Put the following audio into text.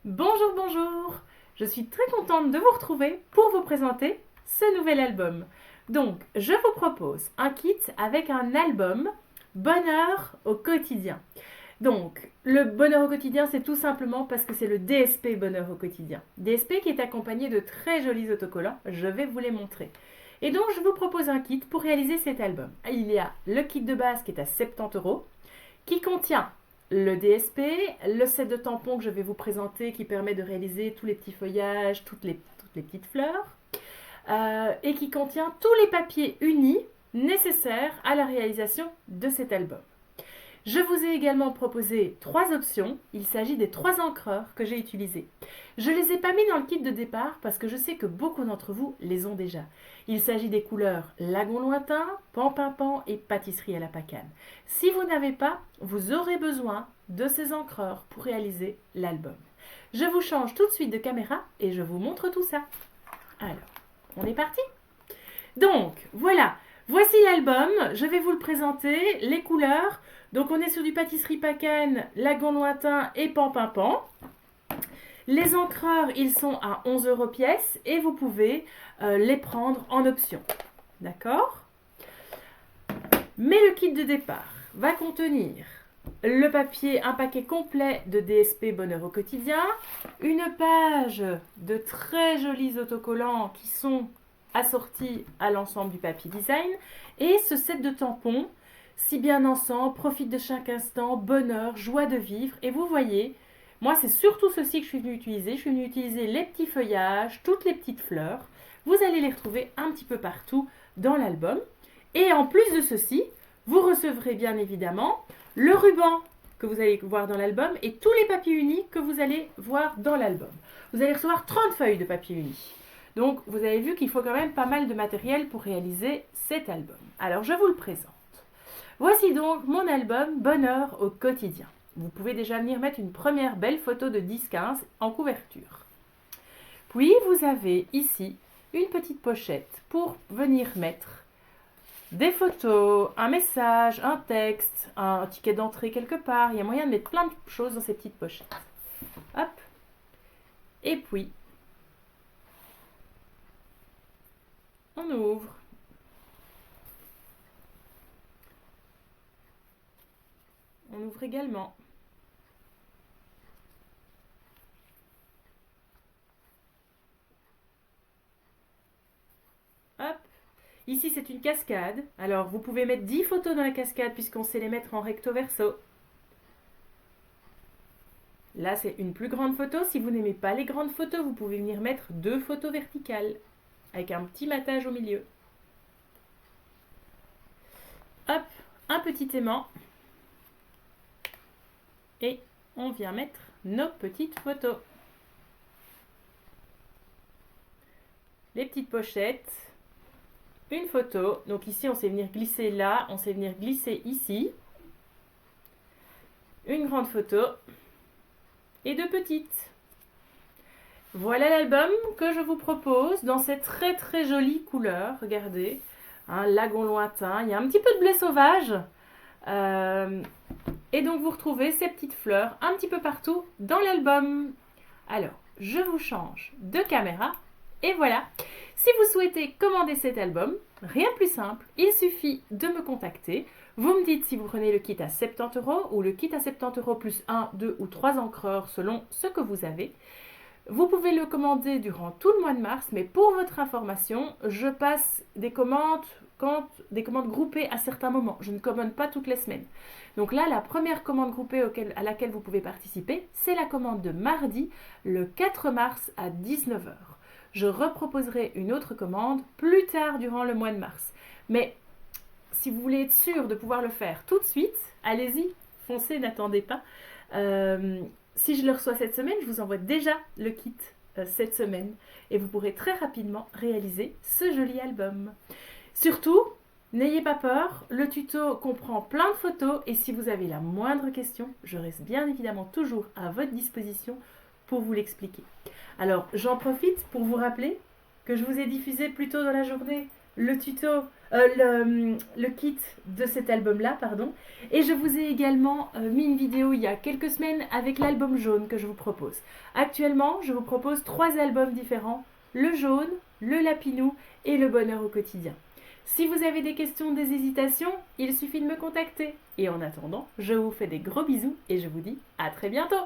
Bonjour, bonjour. Je suis très contente de vous retrouver pour vous présenter ce nouvel album. Donc, je vous propose un kit avec un album Bonheur au quotidien. Donc, le bonheur au quotidien, c'est tout simplement parce que c'est le DSP Bonheur au quotidien. DSP qui est accompagné de très jolis autocollants, je vais vous les montrer. Et donc, je vous propose un kit pour réaliser cet album. Il y a le kit de base qui est à 70 € qui contient le DSP, le set de tampons que je vais vous présenter qui permet de réaliser tous les petits feuillages, toutes les petites fleurs, et qui contient tous les papiers unis nécessaires à la réalisation de cet album. Je vous ai également proposé 3 options. Il s'agit des 3 encreurs que j'ai utilisés. Je ne les ai pas mis dans le kit de départ parce que je sais que beaucoup d'entre vous les ont déjà. Il s'agit des couleurs Lagon lointain, Pan et Pâtisserie à la pacane. Si vous n'avez pas, vous aurez besoin de ces encreurs pour réaliser l'album. Je vous change tout de suite de caméra et je vous montre tout ça. Alors, on est parti? Donc, voilà. Voici l'album, je vais vous le présenter, les couleurs. Donc on est sur du Pâtisserie Pacane, Lagon lointain et Pan. Les encreurs, ils sont à 11 € pièce et vous pouvez les prendre en option. D'accord? Mais le kit de départ va contenir le papier, un paquet complet de DSP Bonheur au quotidien, une page de très jolis autocollants qui sont assortis à l'ensemble du papier design et ce set de tampons, si bien ensemble, profite de chaque instant, bonheur, joie de vivre. Et vous voyez, moi c'est surtout ceci que je suis venue utiliser. Je suis venue utiliser les petits feuillages, toutes les petites fleurs. Vous allez les retrouver un petit peu partout dans l'album. Et en plus de ceci, vous recevrez bien évidemment le ruban que vous allez voir dans l'album et tous les papiers unis que vous allez voir dans l'album. Vous allez recevoir 30 feuilles de papier uni. Donc, vous avez vu qu'il faut quand même pas mal de matériel pour réaliser cet album. Alors, je vous le présente. Voici donc mon album Bonheur au quotidien. Vous pouvez déjà venir mettre une première belle photo de 10-15 en couverture. Puis, vous avez ici une petite pochette pour venir mettre des photos, un message, un texte, un ticket d'entrée quelque part. Il y a moyen de mettre plein de choses dans ces petites pochettes. Hop. Et puis, on ouvre. On ouvre également. Hop. Ici, c'est une cascade. Alors, vous pouvez mettre 10 photos dans la cascade puisqu'on sait les mettre en recto verso. Là, c'est une plus grande photo. Si vous n'aimez pas les grandes photos, vous pouvez venir mettre 2 photos verticales avec un petit matage au milieu. Hop, un petit aimant. Et on vient mettre nos petites photos. Les petites pochettes. Une photo. Donc ici, on sait venir glisser là. On sait venir glisser ici. Une grande photo. Et 2 petites. Voilà l'album que je vous propose dans cette très très jolie couleur. Regardez, un lagon lointain. Il y a un petit peu de blé sauvage. Et donc vous retrouvez ces petites fleurs un petit peu partout dans l'album. Alors, je vous change de caméra. Et voilà. Si vous souhaitez commander cet album, rien de plus simple. Il suffit de me contacter. Vous me dites si vous prenez le kit à 70 € ou le kit à 70 € plus 1, 2 ou 3 encreurs selon ce que vous avez. Vous pouvez le commander durant tout le mois de mars, mais pour votre information, je passe des commandes groupées à certains moments. Je ne commande pas toutes les semaines. Donc là, la première commande groupée à laquelle vous pouvez participer, c'est la commande de mardi, le 4 mars à 19 h. Je reproposerai une autre commande plus tard durant le mois de mars. Mais si vous voulez être sûr de pouvoir le faire tout de suite, allez-y, foncez, n'attendez pas. Si je le reçois cette semaine, je vous envoie déjà le kit cette semaine et vous pourrez très rapidement réaliser ce joli album. Surtout, n'ayez pas peur, le tuto comprend plein de photos et si vous avez la moindre question, je reste bien évidemment toujours à votre disposition pour vous l'expliquer. Alors, j'en profite pour vous rappeler que je vous ai diffusé plus tôt dans la journée le tuto, le kit de cet album-là, pardon. Et je vous ai également mis une vidéo il y a quelques semaines avec l'album jaune que je vous propose. Actuellement, je vous propose 3 albums différents, le jaune, le lapinou et le bonheur au quotidien. Si vous avez des questions, des hésitations, il suffit de me contacter. Et en attendant, je vous fais des gros bisous et je vous dis à très bientôt.